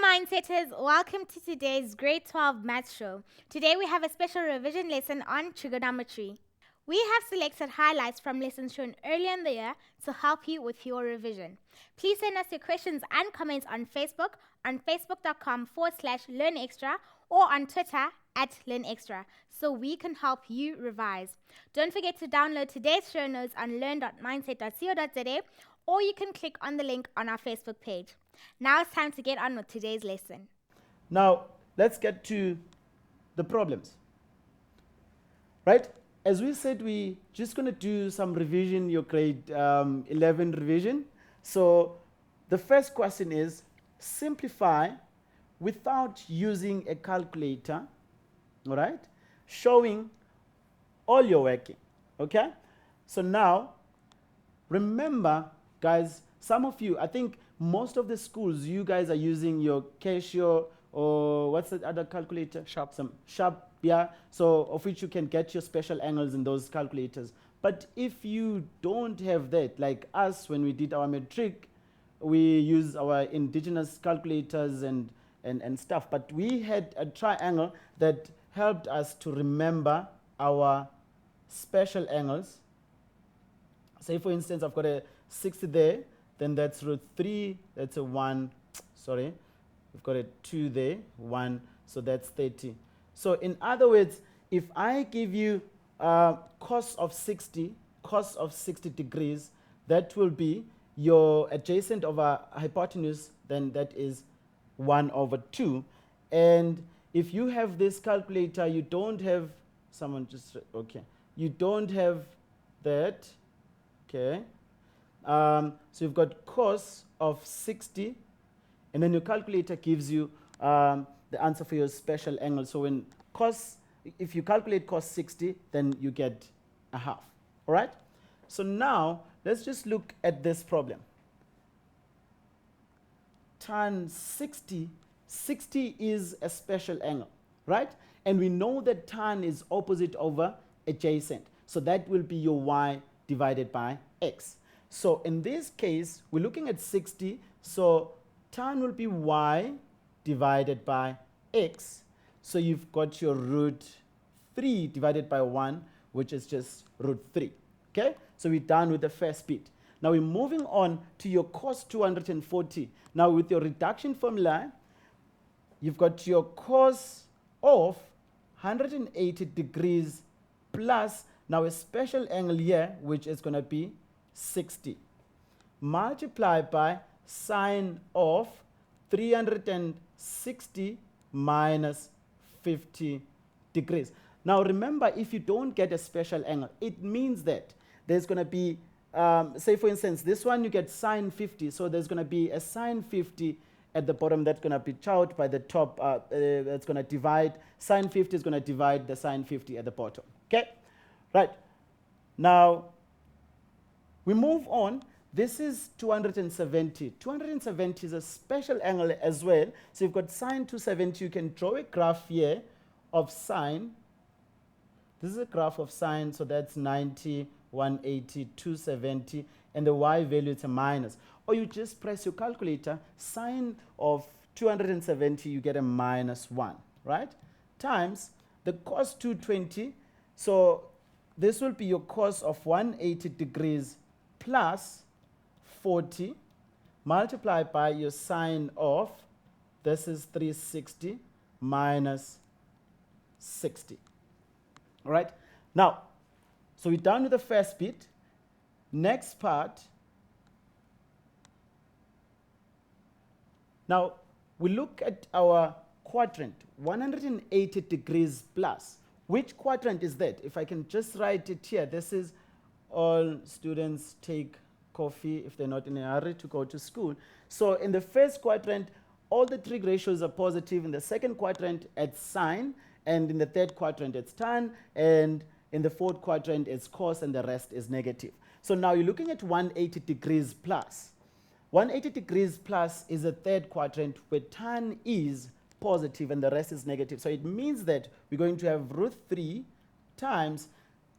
Mindsetters, welcome to today's Grade 12 Maths Show. Today we have a special revision lesson on trigonometry. We have selected highlights from lessons shown earlier in the year to help you with your revision. Please send us your questions and comments on Facebook, on facebook.com/learnextra, or on Twitter @learnextra, so we can help you revise. Don't forget to download today's show notes on learn.mindset.co.za, or you can click on the link on our Facebook page. Now it's time to get on with today's lesson. Now, let's get to the problems. Right? As we said, we're just going to do some revision, your grade 11 revision. So, the first question is simplify without using a calculator, all right? Showing all your working, okay? So now, remember, guys, some of you, I think most of the schools, you guys are using your Casio or what's the other calculator? Sharp. Some Sharp, yeah. So of which you can get your special angles in those calculators. But if you don't have that, like us, when we did our matric, we use our indigenous calculators and stuff. But we had a triangle that helped us to remember our special angles. Say, for instance, I've got a 60 there, then that's root 3, that's a 1, sorry, we've got a 2 there, 1, so that's 30. So in other words, if I give you cos of 60 degrees, that will be your adjacent over hypotenuse, then that is 1/2. And if you have this calculator, you don't have, someone just, okay, you don't have that, okay. So you've got cos of 60, and then your calculator gives you the answer for your special angle. So when if you calculate cos 60, then you get a half. All right? So now, let's just look at this problem. Tan 60, 60 is a special angle, right? And we know that tan is opposite over adjacent. So that will be your y divided by x. So in this case, we're looking at 60, so tan will be y divided by x. So you've got your root 3 divided by 1, which is just root 3. Okay? So we're done with the first bit. Now we're moving on to your cos 240. Now with your reduction formula, you've got your cos of 180 degrees plus now a special angle here, which is going to be 60, multiplied by sine of 360 minus 50 degrees. Now remember, if you don't get a special angle, it means that there's going to be, say for instance, this one you get sine 50, so there's going to be a sine 50 at the bottom that's going to be chopped by the top, that's going to divide, sine 50 is going to divide the sine 50 at the bottom, okay? Right, now, we move on. This is 270. 270 is a special angle as well. So you've got sine 270. You can draw a graph here of sine. This is a graph of sine, so that's 90, 180, 270, and the y value is a minus. Or you just press your calculator, sine of 270, you get a minus 1, right? Times the cos 220. So this will be your cos of 180 degrees plus 40 multiplied by your sine of, this is 360 minus 60. All right? Now, so we're done with the first bit. Next part. Now, we look at our quadrant, 180 degrees plus. Which quadrant is that? If I can just write it here, this is all students take coffee if they're not in a hurry to go to school. So in the first quadrant, all the trig ratios are positive. In the second quadrant, it's sine. And in the third quadrant, it's tan. And in the fourth quadrant, it's cos, and the rest is negative. So now you're looking at 180 degrees plus. 180 degrees plus is a third quadrant where tan is positive and the rest is negative. So it means that we're going to have root 3 times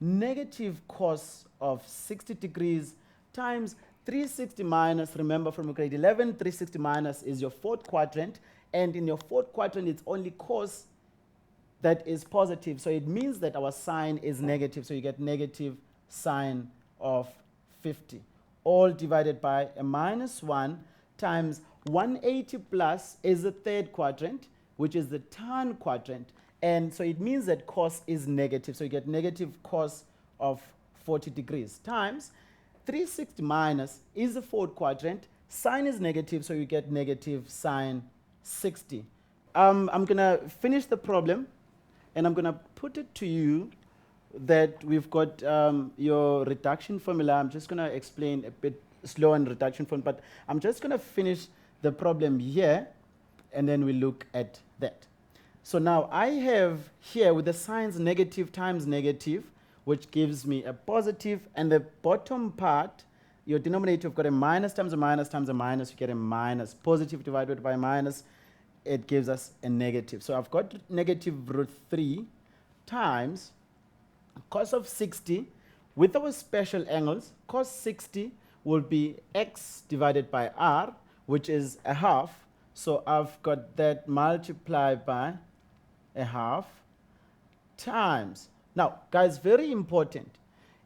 negative cos of 60 degrees times 360 minus, remember from grade 11, 360 minus is your fourth quadrant, And in your fourth quadrant, it's only cos that is positive. So it means that our sine is negative. So you get negative sine of 50. All divided by a minus 1 times 180 plus is the third quadrant, which is the tan quadrant. And so it means that cos is negative. So you get negative cos of 40 degrees times 360 minus is the fourth quadrant. Sine is negative, so you get negative sine 60. I'm going to finish the problem, and I'm going to put it to you that we've got your reduction formula. I'm just going to explain a bit slow on reduction formula, but I'm just going to finish the problem here, and then we look at that. So now I have here with the signs negative times negative, which gives me a positive, and the bottom part, your denominator, you've got a minus times a minus times a minus, you get a minus. Positive divided by minus, it gives us a negative. So I've got negative root 3 times cos of 60 with our special angles. Cos 60 will be x divided by r, which is a half. So I've got that multiplied by a half times. Now, guys, very important.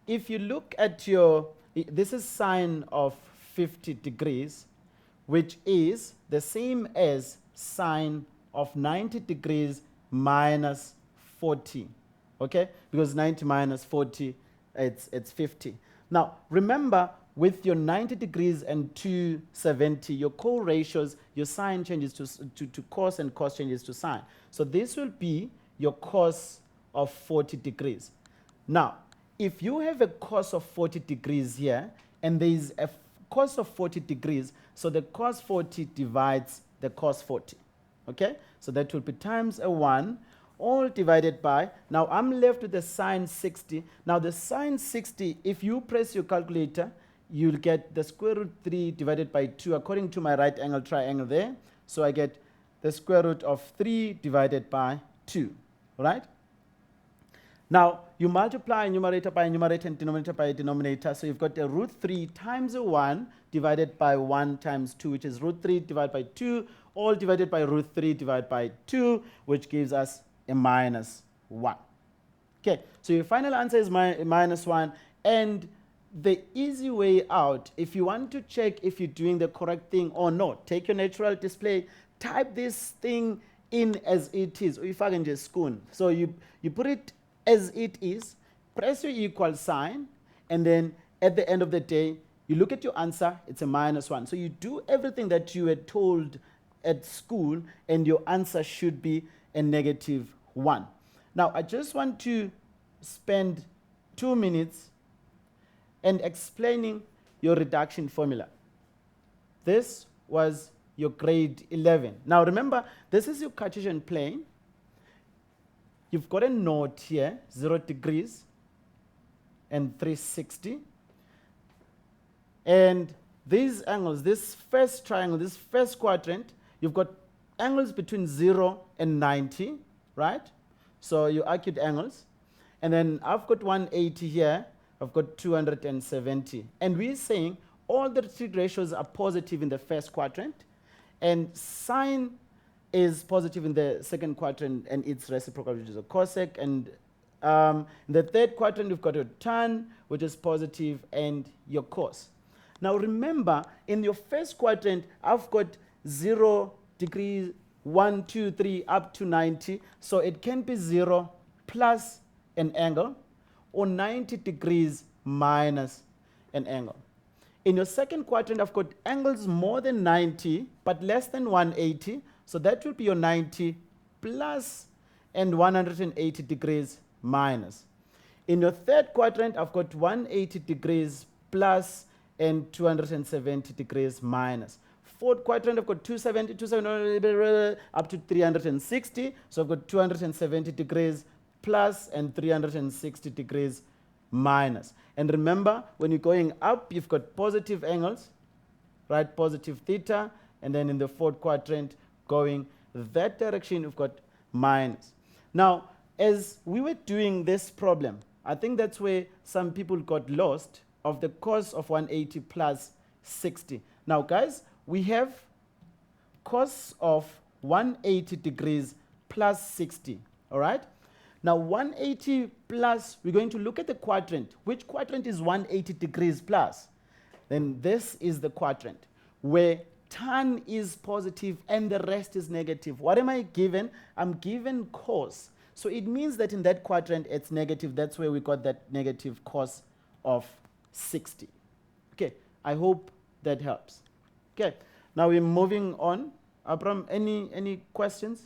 If you look at your, this is sine of 50 degrees, which is the same as sine of 90 degrees minus 40. Okay? Because 90 minus 40, it's 50. Now, remember, with your 90 degrees and 270, your co-ratios, your sine changes to cos and cos changes to sine. So this will be your cos of 40 degrees. Now, if you have a cos of 40 degrees here, and there is a cos of 40 degrees, so the cos 40 divides the cos 40. Okay? So that will be times a 1, all divided by, now I'm left with the sine 60. Now the sine 60, if you press your calculator, you'll get the square root 3 divided by 2 according to my right angle triangle there. So I get the square root of 3 divided by 2. Right? Now, you multiply numerator by numerator and denominator by denominator. So you've got a root 3 times a 1 divided by 1 times 2, which is root 3 divided by 2, all divided by root 3 divided by 2, which gives us a minus 1. Okay, so your final answer is minus 1. And the easy way out, if you want to check if you're doing the correct thing or not, take your natural display, type this thing in as it is, or if I can just spoon. So you put it as it is, press your equal sign, and then at the end of the day, you look at your answer, it's a minus 1. So you do everything that you were told at school, and your answer should be a negative 1. Now, I just want to spend 2 minutes and explaining your reduction formula. This was your grade 11. Now remember, this is your Cartesian plane. You've got a node here, 0 degrees and 360. And these angles, this first triangle, this first quadrant, you've got angles between 0 and 90, right? So your acute angles. And then I've got 180 here. I've got 270. And we're saying all the trig ratios are positive in the first quadrant, and sine is positive in the second quadrant, and its reciprocal, which is a cosec. And in the third quadrant, we've got your tan, which is positive, and your cos. Now remember, in your first quadrant, I've got 0 degrees, 1, 2, 3, up to 90. So it can be 0 plus an angle, or 90 degrees minus an angle. In your second quadrant, I've got angles more than 90, but less than 180. So that will be your 90 plus and 180 degrees minus. In your third quadrant, I've got 180 degrees plus and 270 degrees minus. Fourth quadrant, I've got 270, up to 360. So I've got 270 degrees plus and 360 degrees minus. And remember, when you're going up, you've got positive angles, right? Positive theta. And then in the fourth quadrant, going that direction, you've got minus. Now, as we were doing this problem, I think that's where some people got lost, of the cos of 180 plus 60. Now, guys, we have cos of 180 degrees plus 60, all right? Now 180 plus, we're going to look at the quadrant. Which quadrant is 180 degrees plus? Then this is the quadrant where tan is positive and the rest is negative. What am I given? I'm given cos. So it means that in that quadrant it's negative. That's where we got that negative cos of 60. Okay, I hope that helps. Okay, now we're moving on. Abram, any questions?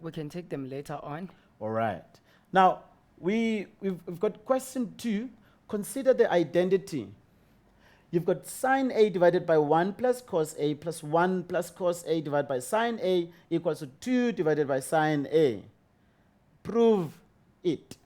We can take them later on. All right. Now, we've got question 2. Consider the identity. You've got sine A divided by 1 plus cos A plus 1 plus cos A divided by sine A equals to 2 divided by sine A. Prove it,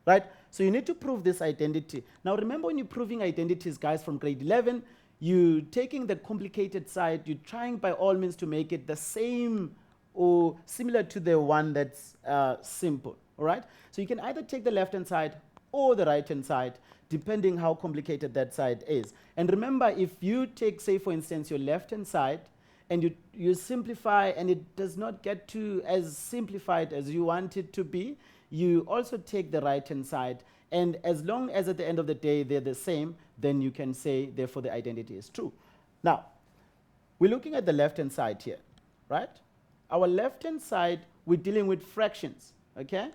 right? So you need to prove this identity. Now, remember when you're proving identities, guys, from grade 11, you're taking the complicated side, you're trying by all means to make it the same or similar to the one that's simple, all right? So you can either take the left-hand side or the right-hand side, depending how complicated that side is. And remember, if you take, say, for instance, your left-hand side, and you simplify, and it does not get to as simplified as you want it to be, you also take the right-hand side, and as long as at the end of the day they're the same, then you can say, therefore, the identity is true. Now, we're looking at the left-hand side here, right? Our left-hand side, we're dealing with fractions, okay?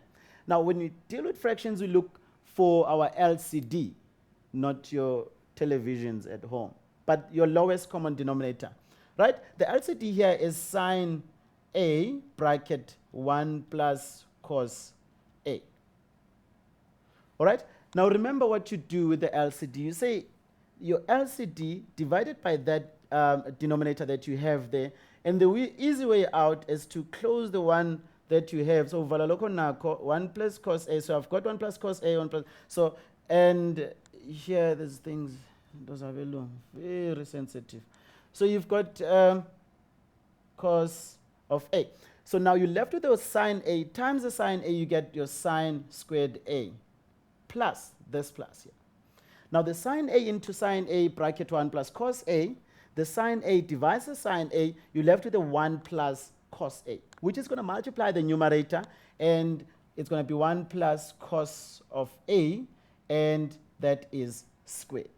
Now, when we deal with fractions, we look for our LCD, not your televisions at home, but your lowest common denominator, right? The LCD here is sine A bracket 1 plus cos A. All right? Now, remember what you do with the LCD. You say your LCD divided by that denominator that you have there, and the easy way out is to close the one that you have. So, valaloko nako 1 plus cos A. So, I've got 1 plus cos A, 1 plus. So, and here there's things, those are very sensitive. So, you've got cos of A. So, now you're left with the sine A times the sine A, you get your sine squared A plus this plus here. Now, the sine A into sine A bracket 1 plus cos A, the sine A divides the sine A, you're left with a 1 plus cos A, which is going to multiply the numerator, and it's going to be 1 plus cos of A, and that is squared.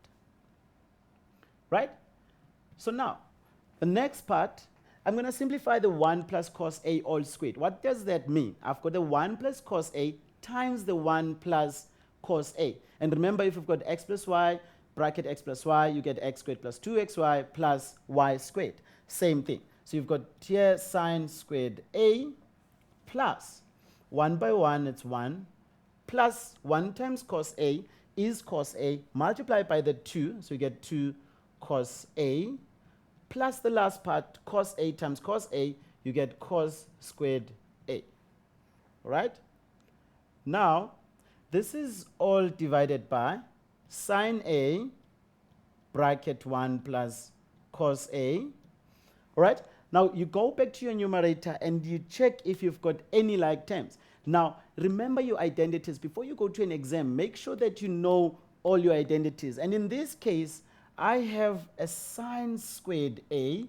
Right? So now, the next part, I'm going to simplify the 1 plus cos A all squared. What does that mean? I've got the 1 plus cos A times the 1 plus cos A. And remember, if you've got x plus y, bracket x plus y, you get x squared plus 2xy plus y squared. Same thing. So you've got here sine squared A plus 1 by 1, it's 1, plus 1 times cos A is cos A, multiplied by the 2, so you get 2 cos A, plus the last part, cos A times cos A, you get cos squared A. All right? Now, this is all divided by sine A bracket 1 plus cos A. All right? Now, you go back to your numerator and you check if you've got any like terms. Now, remember your identities. Before you go to an exam, make sure that you know all your identities. And in this case, I have a sine squared A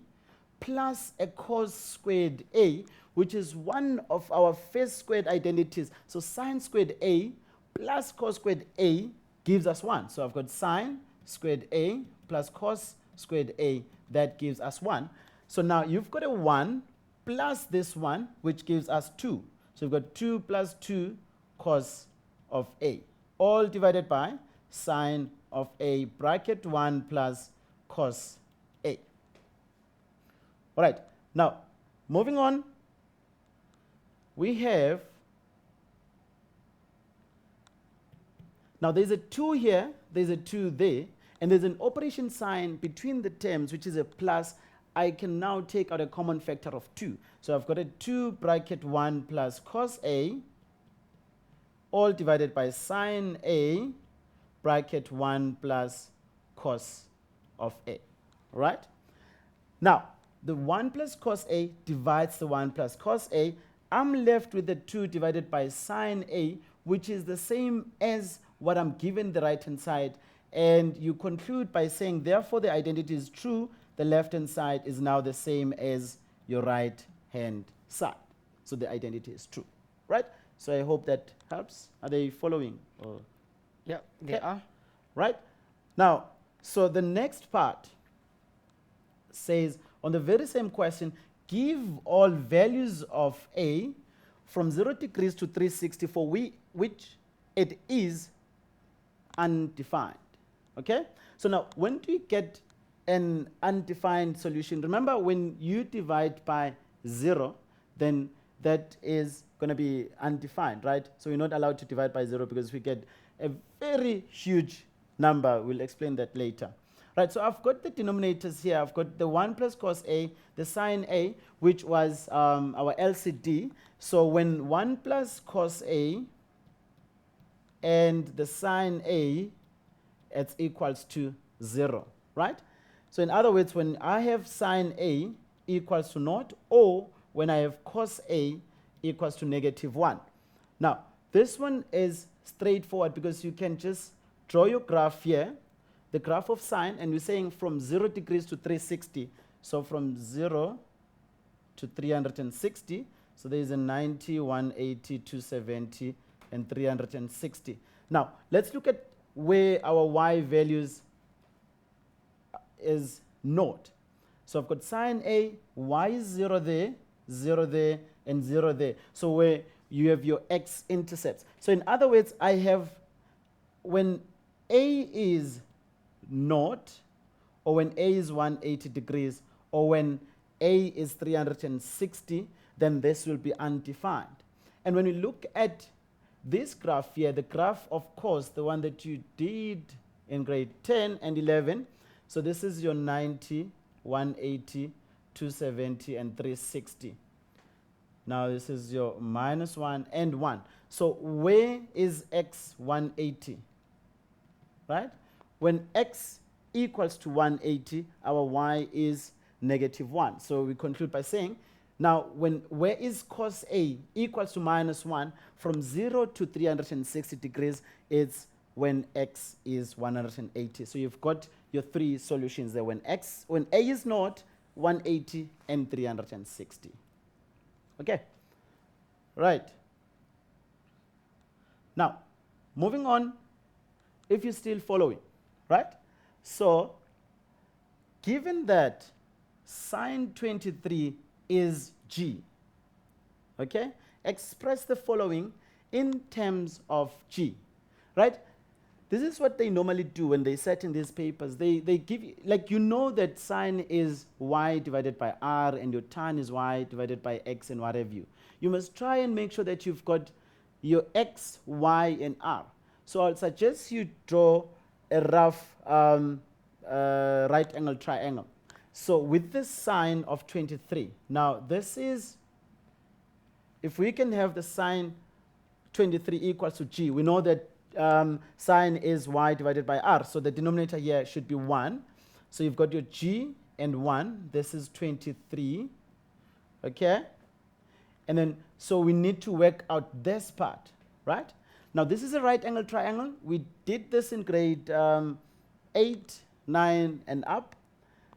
plus a cos squared A, which is one of our first squared identities. So sine squared A plus cos squared A gives us 1. So I've got sine squared A plus cos squared A. That gives us 1. So now you've got a 1 plus this 1, which gives us 2. So we've got 2 plus 2 cos of A, all divided by sine of A bracket 1 plus cos A. All right. Now, moving on, we have, now there's a 2 here, there's a 2 there, and there's an operation sign between the terms, which is a plus. I can now take out a common factor of 2. So I've got a 2 bracket 1 plus cos A, all divided by sine A bracket 1 plus cos of A. All right? Now, the 1 plus cos A divides the 1 plus cos A. I'm left with the 2 divided by sine A, which is the same as what I'm given the right-hand side. And you conclude by saying, therefore, the identity is true. The left-hand side is now the same as your right hand side. So the identity is true, right? So I hope that helps. Are they following? Or Yeah, they Okay. are. right? Now, so the next part says, on the very same question, give all values of A from 0 degrees to 360 for which it is undefined. Okay? So now, when do you get an undefined solution? Remember, when you divide by 0, then that is going to be undefined, right? So we're not allowed to divide by 0 because we get a very huge number. We'll explain that later. Right, so I've got the denominators here. I've got the 1 plus cos A, the sine A, which was our LCD. So when 1 plus cos A and the sine A, it's equals to 0, right? So in other words, when I have sine A equals to naught, or when I have cos A equals to -1. Now, this one is straightforward because you can just draw your graph here, the graph of sine, and we're saying from 0 degrees to 360. So from 0 to 360, so there is a 90, 180, 270, and 360. Now, let's look at where our y values is naught. So I've got sine A, y is 0 there, and 0 there. So where you have your x-intercepts. So in other words, I have when A is naught, or when A is 180 degrees, or when A is 360, then this will be undefined. And when we look at this graph here, the graph, of course, the one that you did in grade 10 and 11, so this is your 90, 180, 270, and 360. Now this is your -1 and 1. So where is x 180? Right? When x equals to 180, our y is -1. So we conclude by saying, now where is cos A equals to -1, from 0 to 360 degrees, it's when x is 180. So you've got your three solutions there. When A is naught, 180, and 360. Okay? Right. Now, moving on, if you're still following, right? So, given that sine 23 is g, okay? Express the following in terms of g, right? This is what they normally do when they set in these papers. They give you, like, you know that sine is y divided by r and your tan is y divided by x and what have you. You must try and make sure that you've got your x, y, and r. So I'll suggest you draw a rough right angle triangle. So with this sine of 23, now this is, if we can have the sine 23 equals to g, we know that sine is y divided by r. So the denominator here should be 1. So you've got your g and 1. This is 23. Okay? And then, so we need to work out this part, right? Now, this is a right angle triangle. We did this in grade 8, 9, and up.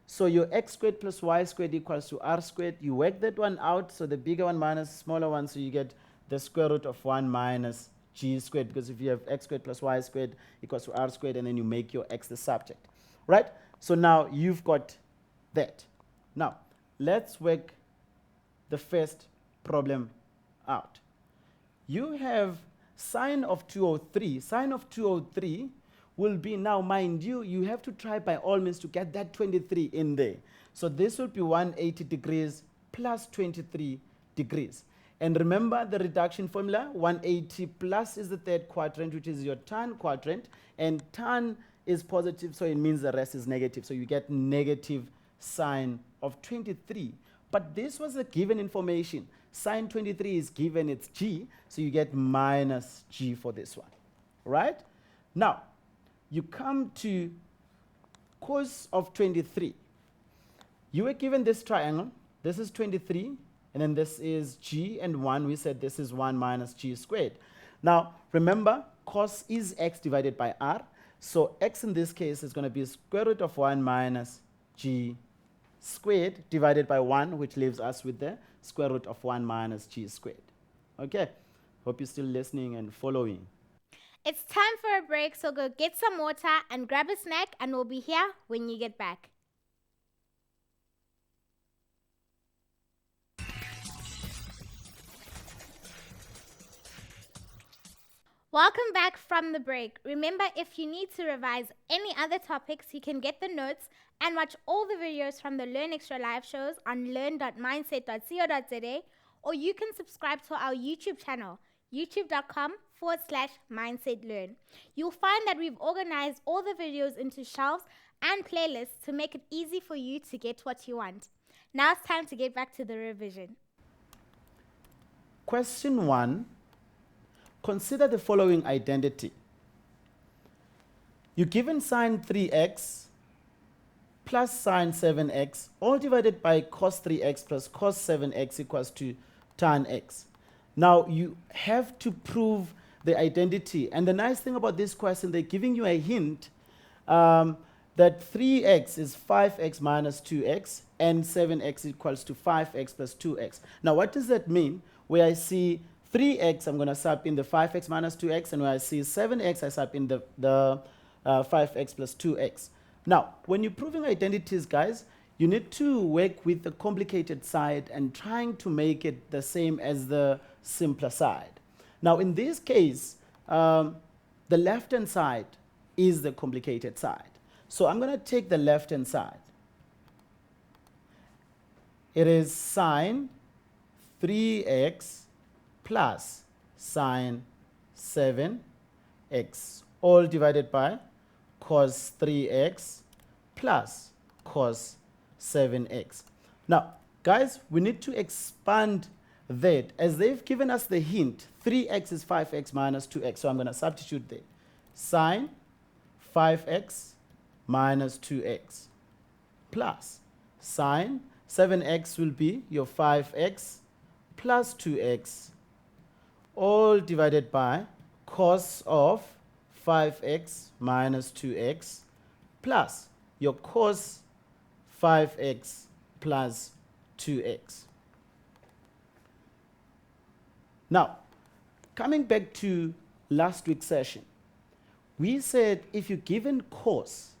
So your x squared plus y squared equals to r squared. You work that one out. So the bigger one minus the smaller one. So you get the square root of 1 minus g squared. Because if you have x squared plus y squared equals to r squared, and then you make your x the subject, right? So now you've got that. Now, let's work the first problem out. You have sine of 203. Sine of 203 will be, now mind you, you have to try by all means to get that 23 in there. So this will be 180 degrees plus 23 degrees. And remember the reduction formula, 180 plus is the third quadrant, which is your tan quadrant, and tan is positive, so it means the rest is negative. So you get negative sine of 23. But this was the given information. Sine 23 is given, it's g, so you get minus g for this one, right? Now, you come to cos of 23. You were given this triangle. This is 23, and then this is g and 1. We said this is 1 minus g squared. Now, remember, cos is x divided by r. So x in this case is going to be square root of 1 minus g squared divided by 1, which leaves us with the square root of 1 minus g squared. Okay, hope you're still listening and following. It's time for a break, so go get some water and grab a snack, and we'll be here when you get back. Welcome back from the break. Remember, if you need to revise any other topics, you can get the notes and watch all the videos from the Learn Extra live shows on learn.mindset.co.za, or you can subscribe to our YouTube channel, youtube.com/mindsetlearn. You'll find that we've organized all the videos into shelves and playlists to make it easy for you to get what you want. Now it's time to get back to the revision. Question 1. Consider the following identity. You're given sine 3x plus sine 7x, all divided by cos 3x plus cos 7x equals to tan x. Now, you have to prove the identity. And the nice thing about this question, they're giving you a hint that 3x is 5x minus 2x, and 7x equals to 5x plus 2x. Now, what does that mean? Where I see 3x, I'm going to sub in the 5x minus 2x, and where I see 7x, I sub in the 5x plus 2x. Now, when you're proving identities, guys, you need to work with the complicated side and trying to make it the same as the simpler side. Now, in this case, the left-hand side is the complicated side. So I'm going to take the left-hand side. It is sine 3x plus sine 7x, all divided by cos 3x plus cos 7x. Now, guys, we need to expand that. As they've given us the hint, 3x is 5x minus 2x. So I'm going to substitute there. Sine 5x minus 2x plus sine 7x will be your 5x plus 2x, all divided by cos of 5x minus 2x plus your cos 5x plus 2x. Now, coming back to last week's session, we said if you're given cos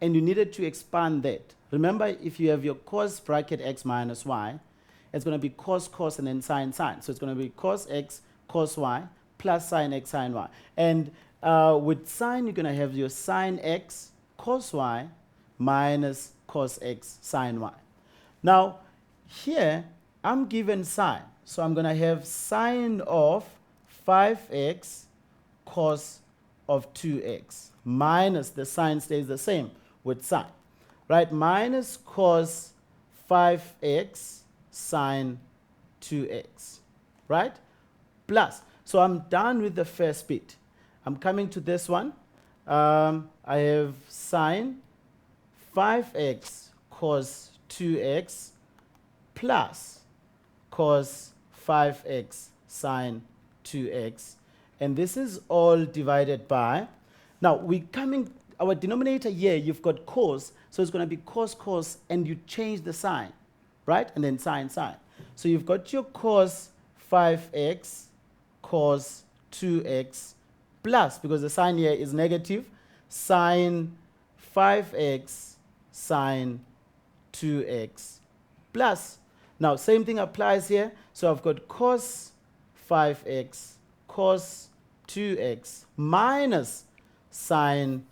and you needed to expand that, remember if you have your cos bracket x minus y, it's going to be cos, cos, and then sine, sine. So it's going to be cos x, cos y, plus sine x, sine y. And with sine, you're going to have your sine x, cos y, minus cos x, sine y. Now, here, I'm given sine. So I'm going to have sine of 5x cos of 2x minus the sine stays the same with sine, right? Minus cos 5x sine 2x, right? Plus, so I'm done with the first bit. I'm coming to this one. I have sine 5x cos 2x plus cos 5x sine 2x. And this is all divided by, now we're coming, our denominator here, you've got cos, so it's going to be cos, cos, and you change the sign, right? And then sine, sine. So you've got your cos 5x cos 2x plus, because the sign here is negative, sine 5x sine 2x plus. Now, same thing applies here. So I've got cos 5x cos 2x minus sine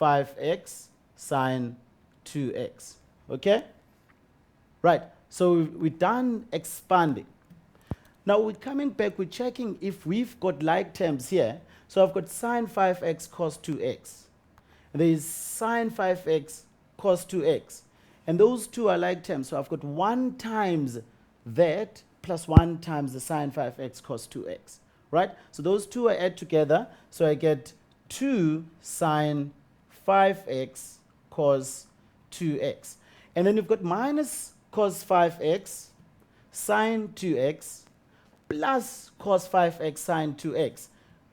5x sine 2x. Okay? Right. So we're done expanding. Now we're coming back, we're checking if we've got like terms here. So I've got sine 5x cos 2x. And there is sine 5x cos 2x. And those two are like terms. So I've got 1 times that plus 1 times the sine 5x cos 2x. Right? So those two are add together. So I get 2 sine 5x cos 2x. And then you've got minus cos 5x sine 2x plus cos 5x sine 2x.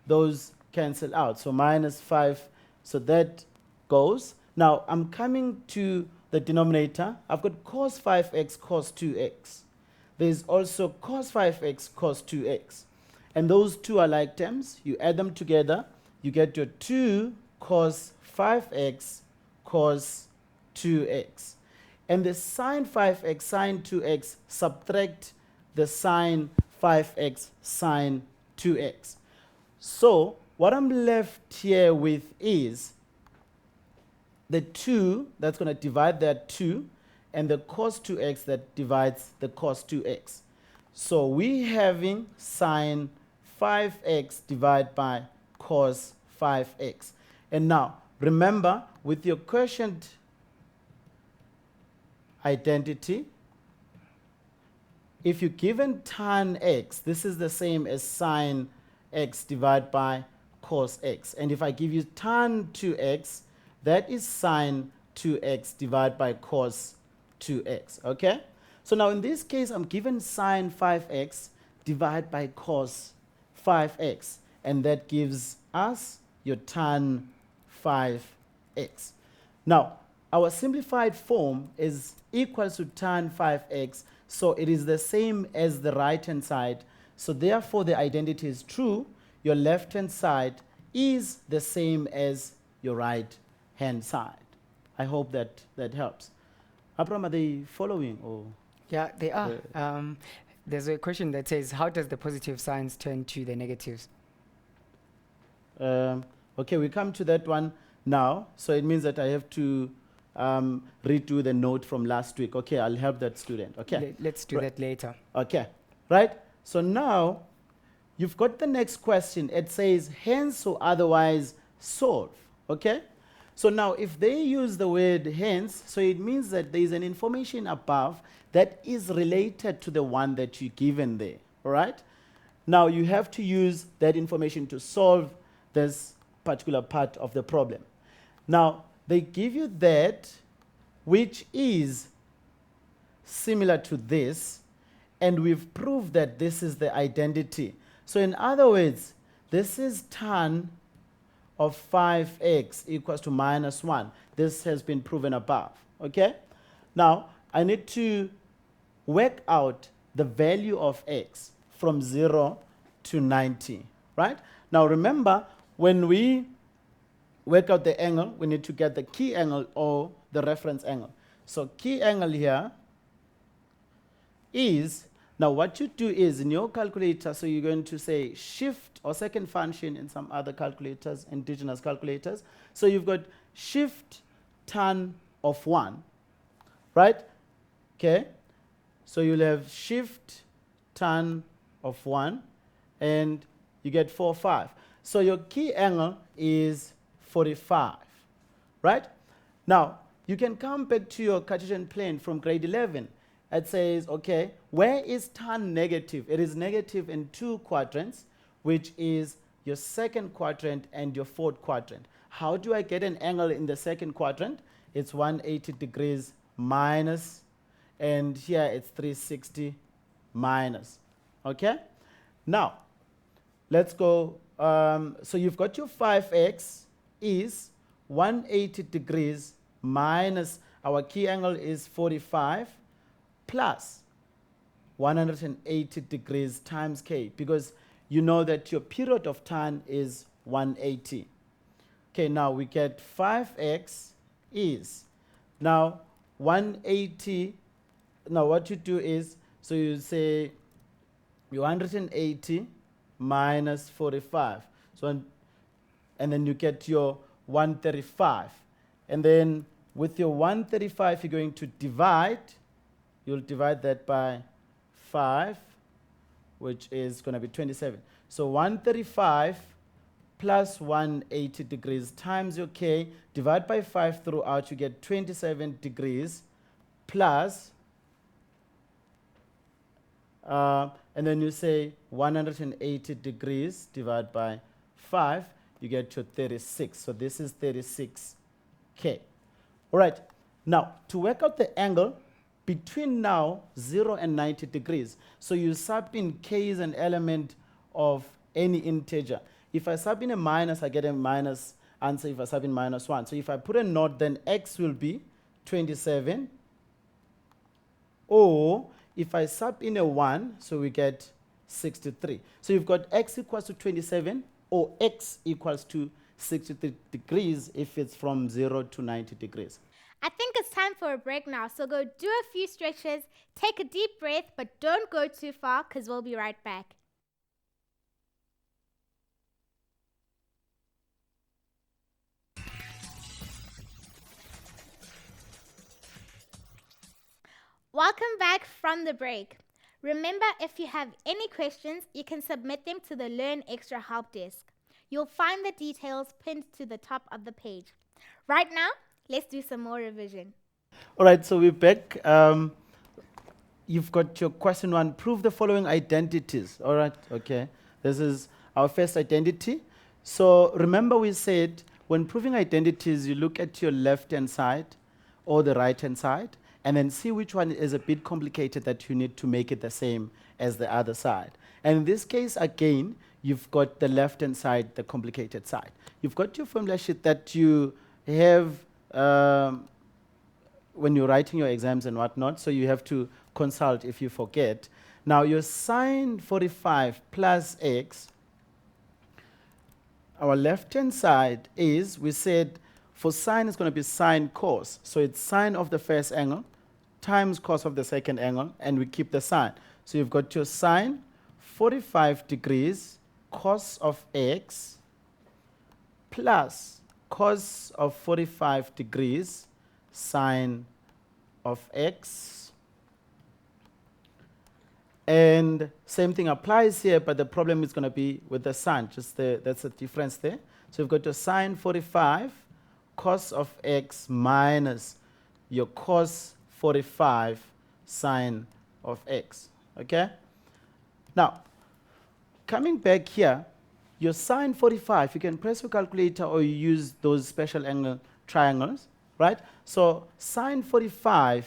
Those cancel out. So minus 5. So that goes. Now I'm coming to the denominator. I've got cos 5x cos 2x. there's also cos 5x, cos 2x. And those two are like terms. You add them together, you get your 2 cos 5x, cos 2x. And the sine 5x, sine 2x, subtract the sine 5x, sine 2x. So what I'm left here with is the 2 that's going to divide that 2 and the cos 2x that divides the cos 2x. So we having sine 5x divided by cos 5x. And now remember, with your quotient identity, if you're given tan x, this is the same as sine x divided by cos x. And if I give you tan 2x, that is sine 2x divided by cos 2x, okay? So now in this case, I'm given sine 5x divided by cos 5x, and that gives us your tan 5x. Now, our simplified form is equal to tan 5x, so it is the same as the right-hand side. So therefore, the identity is true. Your left-hand side is the same as your right-hand side. I hope that that helps. Abram, are they following? Or Yeah, they are. There's a question that says, how does the positive signs turn to the negatives? okay, we come to that one now. So it means that I have to redo the note from last week. Okay, I'll help that student. Okay. Let's do that later. Okay, right? So now you've got the next question. It says, hence or otherwise solve. Okay? So now if they use the word hence, so it means that there is an information above that is related to the one that you're given there. All right? Now you have to use that information to solve this particular part of the problem. Now they give you that which is similar to this, and we've proved that this is the identity. So in other words, this is tan of 5x equals to minus 1. This has been proven above, okay? Now, I need to work out the value of x from 0 to 90, right? Now, remember, when we work out the angle, we need to get the key angle or the reference angle. So key angle here is, now what you do is in your calculator, so you're going to say shift or second function in some other calculators, indigenous calculators. So you've got shift tan of 1, right? Okay. So you'll have shift tan of 1 and you get 4, 5. So your key angle is 45, right? Now, you can come back to your Cartesian plane from grade 11. It says, okay, where is tan negative? It is negative in 2 quadrants, which is your second quadrant and your fourth quadrant. How do I get an angle in the second quadrant? It's 180 degrees minus, and here it's 360 minus, okay? Now, let's go. So you've got your 5x is 180 degrees minus, our key angle is 45, plus 180 degrees times k, because you know that your period of tan is 180. Okay, now we get 5x is, now 180, now what you do is, so you say 180 minus 45. So, and then you get your 135. And then with your 135, you're going to divide. You'll divide that by 5, which is going to be 27. So 135 plus 180 degrees times your k, divide by 5 throughout, you get 27 degrees plus, and then you say 180 degrees divided by 5, you get to 36. So this is 36k. All right. Now, to work out the angle between now 0 and 90 degrees, so you sub in k is an element of any integer. If I sub in a minus, I get a minus answer if I sub in minus 1. So if I put a naught, then x will be 27. Or if I sub in a 1, so we get 63. So you've got x equals to 27 or x equals to 63 degrees if it's from 0 to 90 degrees. I think it's time for a break now, so go do a few stretches, take a deep breath, but don't go too far because we'll be right back. Welcome back from the break. Remember, if you have any questions, you can submit them to the Learn Extra Help Desk. You'll find the details pinned to the top of the page. Right now, let's do some more revision. All right, so we're back. You've got your question 1. Prove the following identities. All right, okay. This is our first identity. So remember we said when proving identities, you look at your left-hand side or the right-hand side, and then see which one is a bit complicated that you need to make it the same as the other side. And in this case, again, you've got the left-hand side, the complicated side. You've got your formula sheet that you have when you're writing your exams and whatnot, so you have to consult if you forget. Now, your sine 45 plus x, our left-hand side is, we said, for sine it's going to be sine cos. So it's sine of the first angle times cos of the second angle, and we keep the sine. So you've got your sine 45 degrees cos of x plus cos of 45 degrees sine of x. And same thing applies here, but the problem is going to be with the sine. That's the difference there. So you've got your sine 45 cos of x minus your cos 45 sine of x. Okay? Now, coming back here, your sine 45, you can press your calculator or you use those special angle triangles, right? So sine 45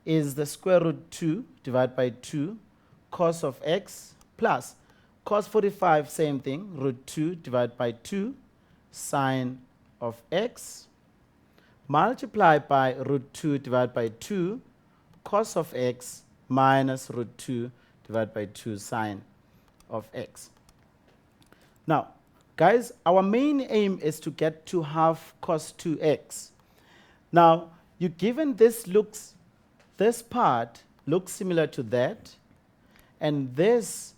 is the square root 2 divided by 2 cos of x plus cos 45, same thing, root 2 divided by 2 sine of x multiplied by root 2 divided by 2 cos of x minus root 2 divided by 2 sine of x. Now, guys, our main aim is to get to half cos 2x. Now, you given this part looks similar to that, and this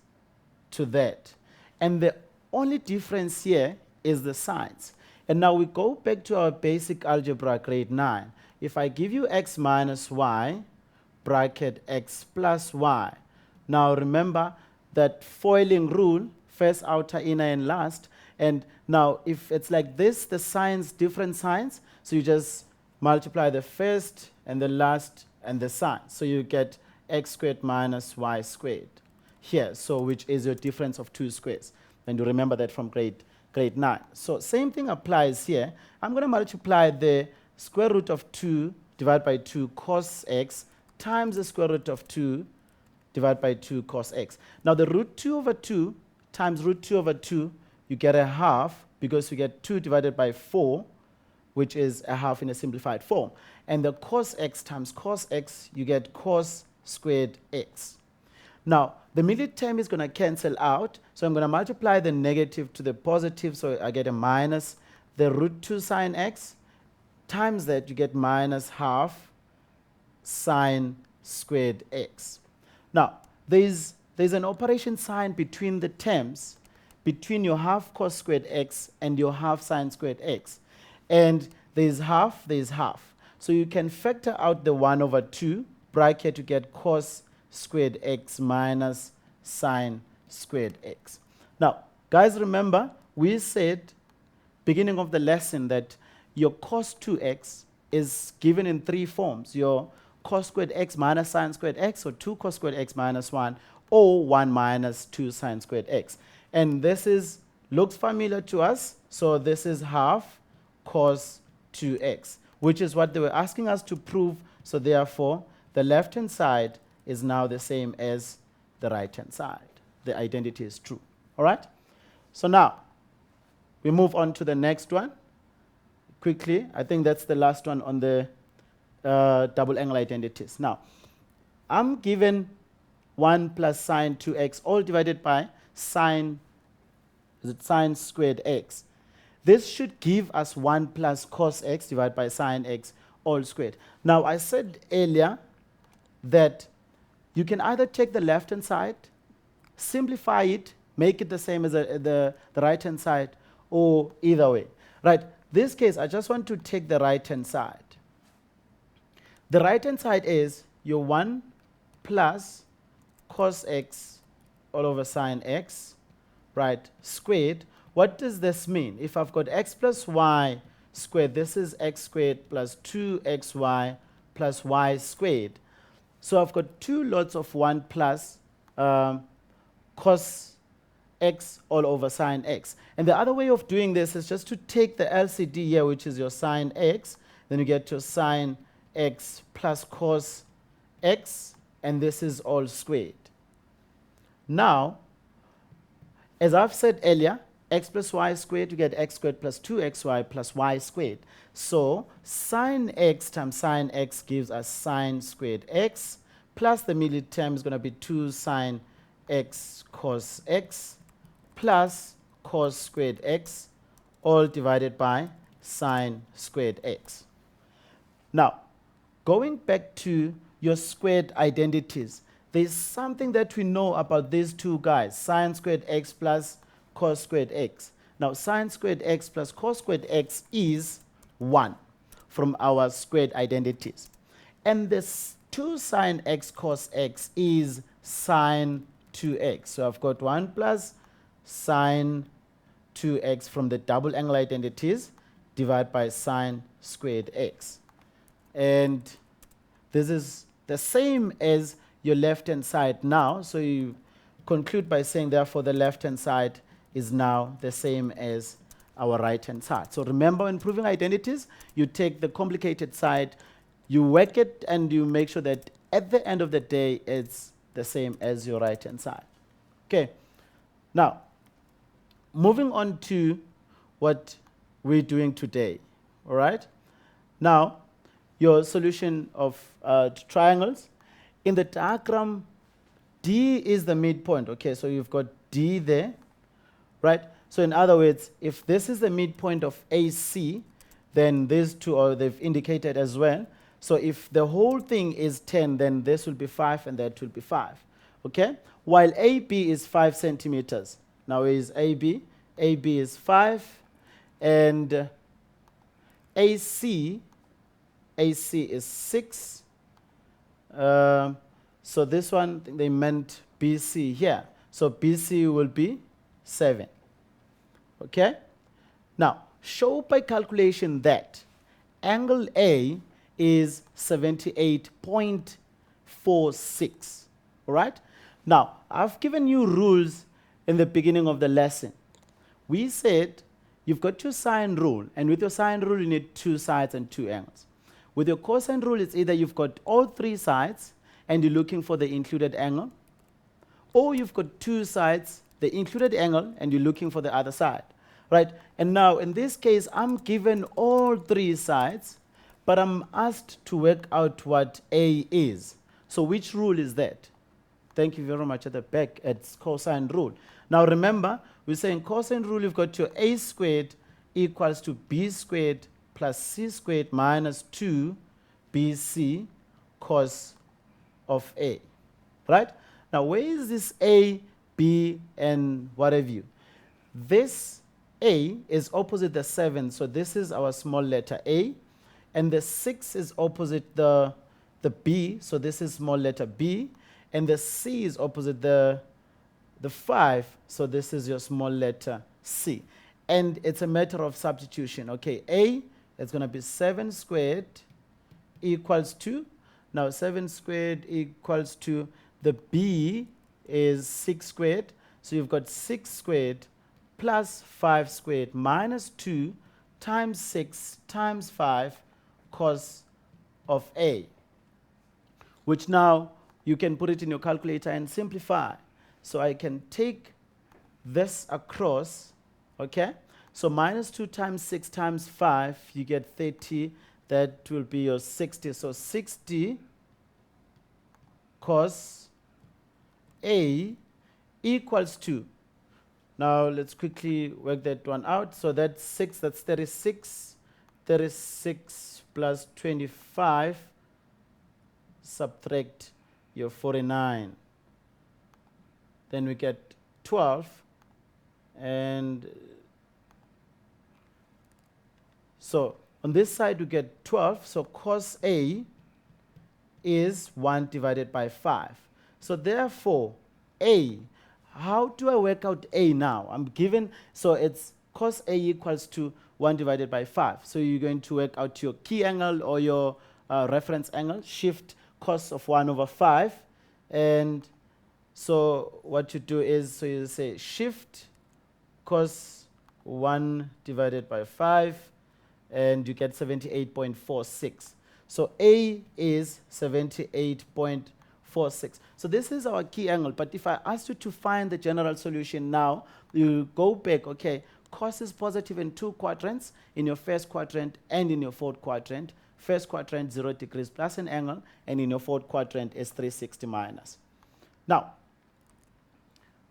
to that. And the only difference here is the signs. And now we go back to our basic algebra, grade 9. If I give you x minus y, bracket x plus y. Now remember that foiling rule, first, outer, inner, and last. And now if it's like this, the signs, different signs, so you just multiply the first and the last and the sign. So you get x squared minus y squared here, so which is your difference of 2 squares. And you remember that from grade 9. So same thing applies here. I'm going to multiply the square root of 2 divided by 2 cos x times the square root of 2 divided by 2 cos x. Now the root 2 over 2 times root 2 over 2, you get a half because you get 2 divided by 4, which is a half in a simplified form. And the cos x times cos x, you get cos squared x. Now, the middle term is going to cancel out, so I'm going to multiply the negative to the positive, so I get a minus the root 2 sine x, times that you get minus half sine squared x. Now, there's an operation sign between the terms, between your half cos squared x and your half sine squared x. And there's half. So you can factor out the 1 over 2, bracket to get cos squared x minus sine squared x. Now, guys, remember, we said, beginning of the lesson, that your cos 2x is given in 3 forms. Your cos squared x minus sine squared x, or 2 cos squared x minus 1, or 1 minus 2 sine squared x. And this looks familiar to us, so this is half cos 2x, which is what they were asking us to prove. So therefore, the left-hand side is now the same as the right-hand side. The identity is true. All right? So now, we move on to the next one. Quickly, I think that's the last one on the double angle identities. Now, I'm given 1 plus sine 2x, all divided by sine, is it sine squared x. This should give us 1 plus cos x divided by sine x all squared. Now, I said earlier that you can either take the left-hand side, simplify it, make it the same as the right-hand side, or either way. Right, this case, I just want to take the right-hand side. The right-hand side is your 1 plus cos x all over sine x, right, squared. What does this mean? If I've got x plus y squared, this is x squared plus 2xy plus y squared. So I've got two lots of 1 plus cos x all over sine x. And the other way of doing this is just to take the LCD here, which is your sine x, then you get your sine x plus cos x, and this is all squared. Now, as I've said earlier, x plus y squared, you get x squared plus 2xy plus y squared. So sine x times sine x gives us sine squared x, plus the middle term is going to be 2 sine x cos x plus cos squared x, all divided by sine squared x. Now, going back to your squared identities, there's something that we know about these two guys, sine squared x plus cos squared x. Now, sine squared x plus cos squared x is 1 from our squared identities. And this 2 sine x cos x is sine 2x. So I've got 1 plus sine 2x from the double angle identities divided by sine squared x. And this is the same as your left-hand side now. So you conclude by saying, therefore, the left-hand side is now the same as our right-hand side. So remember, when proving identities, you take the complicated side, you work it, and you make sure that at the end of the day, it's the same as your right-hand side. Okay. Now, moving on to what we're doing today. All right. Now, your solution of triangles. In the diagram, D is the midpoint. Okay, so you've got D there, right? So in other words, if this is the midpoint of AC, then these two are, they've indicated as well. So if the whole thing is 10, then this will be 5 and that will be 5. Okay? While AB is 5 centimeters. Now is AB. AB is 5. And AC is 6. So this one, they meant BC here. So BC will be 7. Okay? Now, show by calculation that angle A is 78.46. All right? Now, I've given you rules in the beginning of the lesson. We said you've got your sine rule, and with your sine rule, you need 2 sides and 2 angles. With your cosine rule, it's either you've got all 3 sides and you're looking for the included angle, or you've got 2 sides, the included angle, and you're looking for the other side, right? And now, in this case, I'm given all 3 sides, but I'm asked to work out what A is. So which rule is that? Thank you very much at the back. It's cosine rule. Now, remember, we're saying cosine rule, you've got your A squared equals to B squared plus C squared minus 2BC cos of A, right? Now, where is this A, B, and what have you? This A is opposite the 7, so this is our small letter A, and the 6 is opposite the B, so this is small letter B, and the C is opposite the 5, so this is your small letter C. And it's a matter of substitution. Okay, A is going to be 7 squared equals to, now 7 squared equals to, the B is 6 squared, so you've got 6 squared plus 5 squared minus 2 times 6 times 5 cos of A, which now you can put it in your calculator and simplify. So I can take this across, okay? So minus 2 times 6 times 5, you get 30. That will be your 60. So 60 cos A equals to, now let's quickly work that one out. So that's 6, that's 36. 36 plus 25, subtract your 49. Then we get 12. And so on this side we get 12. So cos A is 1 divided by 5. So therefore, A, how do I work out A now? I'm given, so it's cos A equals to 1 divided by 5. So you're going to work out your key angle or your reference angle, shift cos of 1 over 5. And so what you do is, so you say shift cos 1 divided by 5, and you get 78.46. So A is 78.46. So this is our key angle. But if I ask you to find the general solution now, you go back, okay, cos is positive in 2 quadrants, in your first quadrant and in your fourth quadrant. First quadrant, 0 degrees plus an angle, and in your fourth quadrant is 360 minus. Now,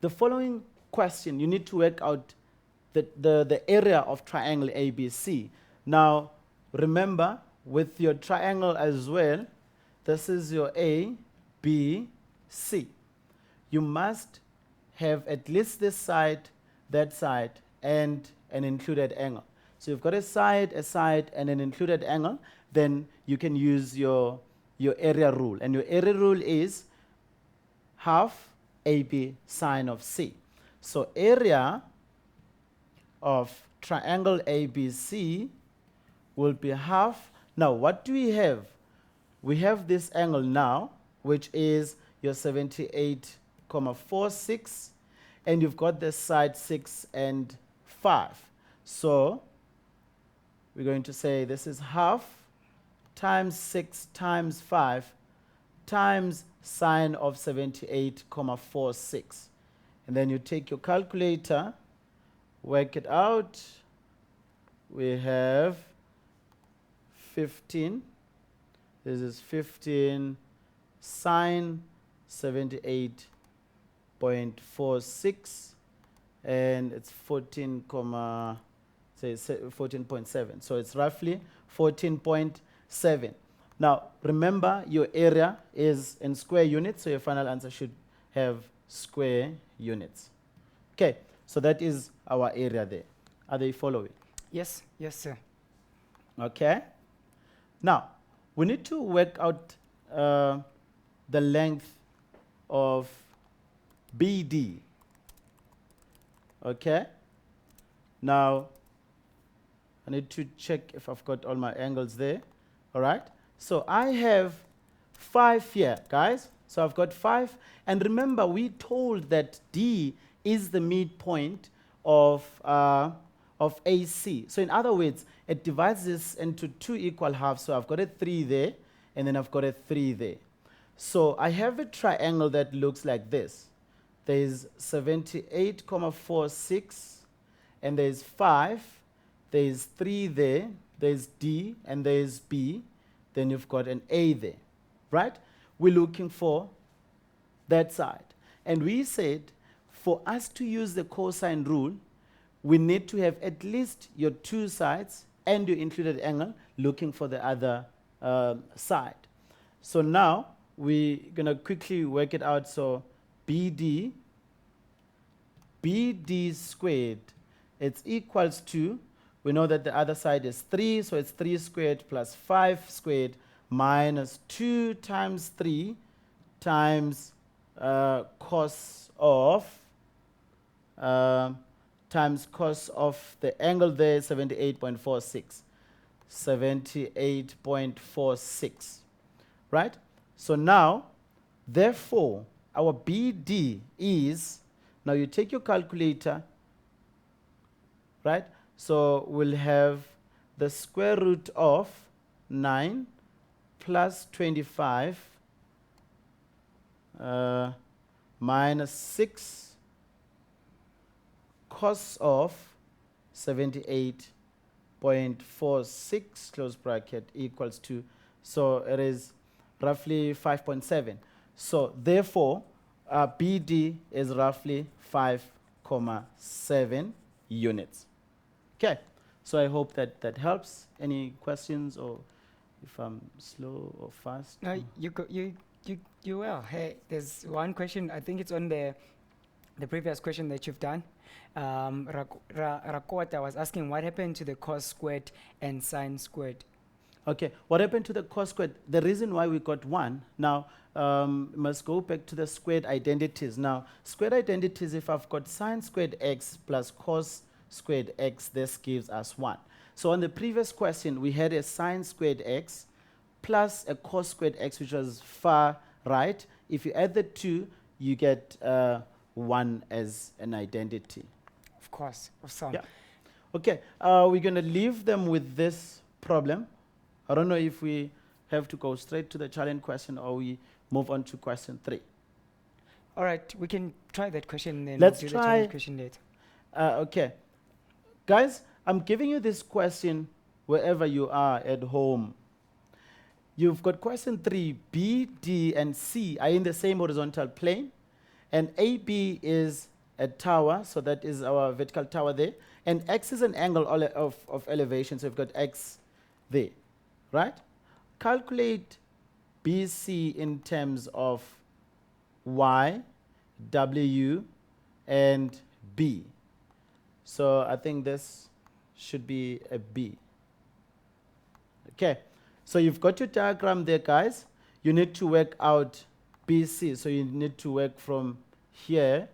the following question, you need to work out the area of triangle ABC. Now, remember, with your triangle as well, this is your A, B, C. You must have at least this side, that side, and an included angle. So you've got a side, and an included angle, then you can use your area rule. And your area rule is half AB sine of C. So area of triangle ABC will be half. Now, what do we have? We have this angle now, which is your 78.46, and you've got the side 6 and 5. So we're going to say this is half times 6 times 5 times sine of 78.46. And then you take your calculator, work it out. We have 15. This is 15 sine 78.46, and it's 14.7. So it's roughly 14.7. Now, remember, your area is in square units, so your final answer should have square units. Okay, so that is our area there. Are they following? Yes, yes, sir. Okay. Now, we need to work out the length of BD. Okay. Now, I need to check if I've got all my angles there. All right. So I have 5 here, guys. So I've got 5. And remember, we told that D is the midpoint of AC. So in other words, it divides this into 2 equal halves. So I've got a 3 there, and then I've got a 3 there. So I have a triangle that looks like this. There's 78.46, and there's 5. There's 3 there. There's D, and there's B. Then you've got an A there, right? We're looking for that side. And we said, for us to use the cosine rule, we need to have at least your 2 sides and your included angle looking for the other side. So now we're going to quickly work it out. So BD squared, it's equals to, we know that the other side is 3, so it's 3 squared plus 5 squared minus 2 times 3 times cos of the angle there, 78.46. 78.46. Right? So now, therefore, our BD is, now you take your calculator, right? So we'll have the square root of 9 plus 25 minus 6 cos of 78.46 close bracket equals to, so it is roughly 5.7. So therefore, BD is roughly 5.7 units. Okay, so I hope that that helps. Any questions, or if I'm slow or fast? No, you will. Hey, there's one question. I think it's on the previous question that you've done. Rakota was asking what happened to the cos squared and sine squared. Okay, what happened to the cos squared? The reason why we got 1, now must go back to the squared identities. Now, squared identities, if I've got sine squared x plus cos squared x, this gives us 1. So on the previous question, we had a sine squared x plus a cos squared x, which was far right. If you add the 2, you get 1 as an identity. Of course, awesome. Yeah. Okay, we're going to leave them with this problem. I don't know if we have to go straight to the challenge question or we move on to question 3. All right, we can try that question then. Let's do try- the challenge question later. Okay. Guys, I'm giving you this question wherever you are at home. You've got question 3, B, D, and C are in the same horizontal plane. And AB is a tower, so that is our vertical tower there. And X is an angle of elevation, so we've got X there, right? Calculate BC in terms of Y, W, and B. So I think this should be a B. Okay, so you've got your diagram there, guys. You need to work out BC, so you need to work from here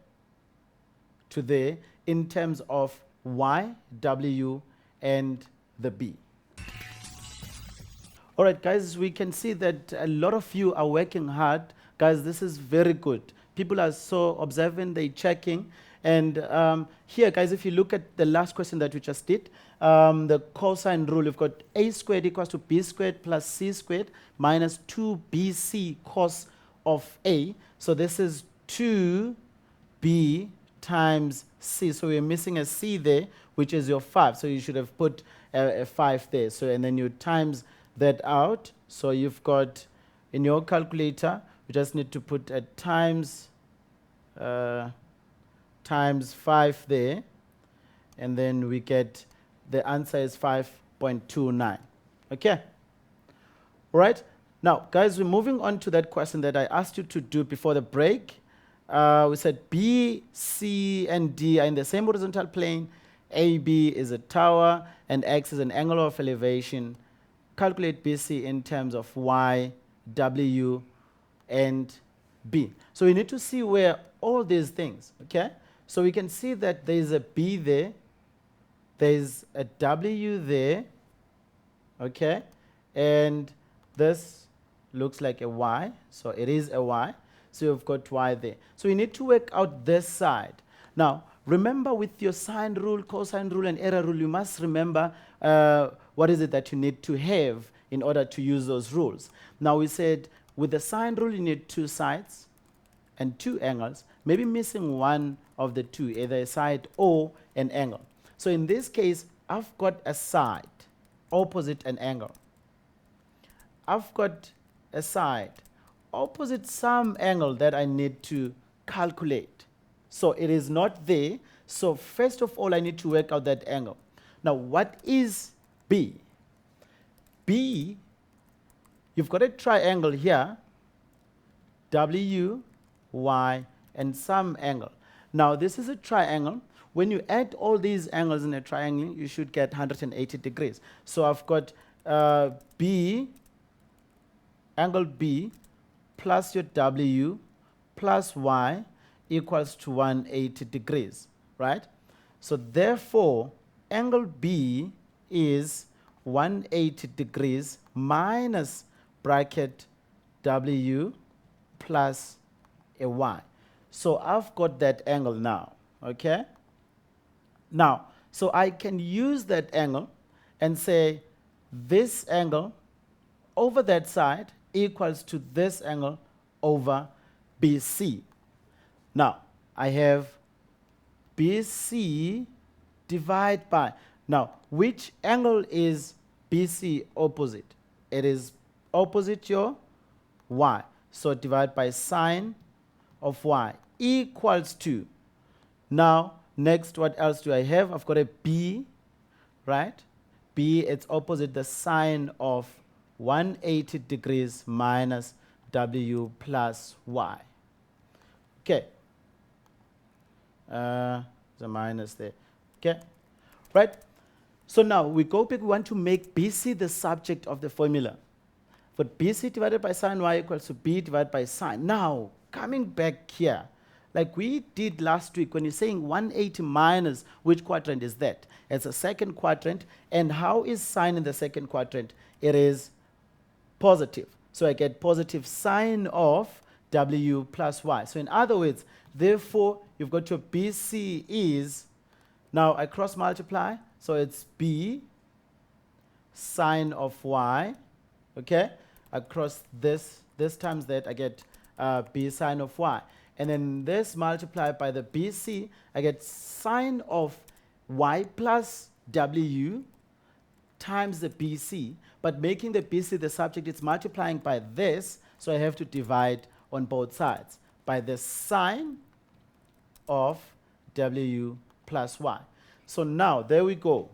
to there in terms of Y, W, and the B. All right, guys, we can see that a lot of you are working hard. Guys, this is very good. People are so observant, they're checking. And here, guys, if you look at the last question that we just did, the cosine rule, we've got a squared equals to b squared plus c squared minus 2bc cos of a. So this is 2b times c. So we're missing a c there, which is your 5. So you should have put a 5 there. So and then you times that out. So you've got in your calculator, you just need to put a times 5 there, and then we get the answer is 5.29. Okay? All right? Now, guys, we're moving on to that question that I asked you to do before the break. We said B, C, and D are in the same horizontal plane. AB is a tower, and X is an angle of elevation. Calculate BC in terms of Y, W, and B. So we need to see where all these things, okay? So we can see that there's a B there, there's a W there, okay? And this looks like a Y, so it is a Y. So you've got Y there. So you need to work out this side. Now, remember with your sine rule, cosine rule, and error rule, you must remember what is it that you need to have in order to use those rules. Now we said with the sine rule, you need 2 sides and 2 angles, maybe missing one of the 2, either a side or an angle. So in this case, I've got a side opposite an angle. I've got a side opposite some angle that I need to calculate. So it is not there. So first of all, I need to work out that angle. Now, what is B? B, you've got a triangle here, W, Y, and some angle. Now, this is a triangle. When you add all these angles in a triangle, you should get 180 degrees. So I've got B, angle B, plus your W, plus Y, equals to 180 degrees, right? So therefore, angle B is 180 degrees minus bracket W plus a Y. So I've got that angle now, okay? Now, so I can use that angle and say this angle over that side equals to this angle over BC. Now, I have BC divided by, now, which angle is BC opposite? It is opposite your Y. So divide by sine of y equals to, now next what else do I have? I've got a b, right? B, it's opposite the sine of 180 degrees minus w plus y. Okay. There's a minus there. Okay. Right? So now we go back, we want to make BC the subject of the formula. But BC divided by sine y equals to B divided by sine. Now, coming back here, like we did last week, when you're saying 180 minus, which quadrant is that? It's a second quadrant. And how is sine in the second quadrant? It is positive. So I get positive sine of w plus y. So in other words, therefore, you've got your BC is, now I cross multiply, so it's b sine of y, okay? Across this times that, I get b sine of y. And then this multiplied by the BC, I get sine of y plus w times the BC. But making the BC the subject, it's multiplying by this, so I have to divide on both sides by the sine of w plus y. So now, there we go.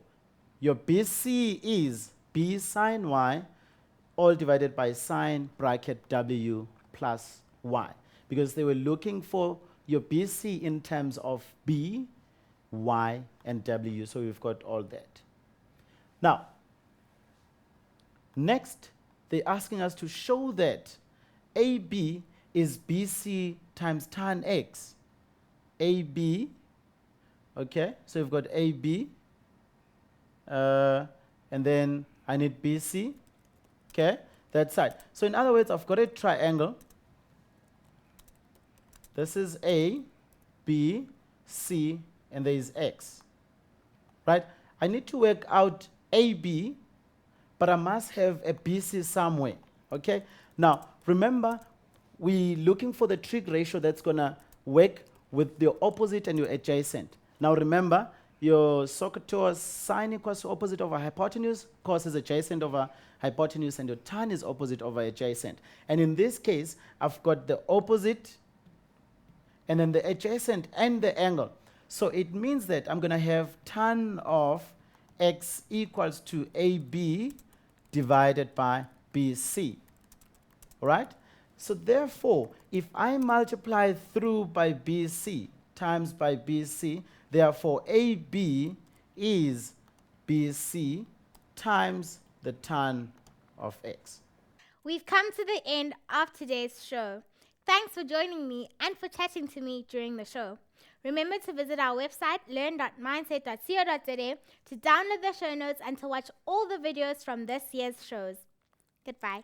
Your BC is b sine y, all divided by sine bracket w plus y. Because they were looking for your BC in terms of b, y, and w. So we've got all that. Now, next, they're asking us to show that AB is BC times tan x. AB, okay, so we've got AB, and then I need BC, okay, that side. So in other words, I've got a triangle. This is A, B, C, and there is X, right? I need to work out AB, but I must have a BC somewhere, okay? Now, remember, we're looking for the trig ratio that's going to work with the opposite and your adjacent. Now, remember, your SOHCAHTOA sine equals to opposite over hypotenuse, cos is adjacent over hypotenuse, and your tan is opposite over adjacent. And in this case, I've got the opposite, and then the adjacent and the angle. So it means that I'm going to have tan of x equals to AB divided by BC. All right? So therefore, if I multiply through by BC times by BC, therefore AB is BC times the tan of x. We've come to the end of today's show. Thanks for joining me and for chatting to me during the show. Remember to visit our website, learn.mindset.co.za, to download the show notes and to watch all the videos from this year's shows. Goodbye.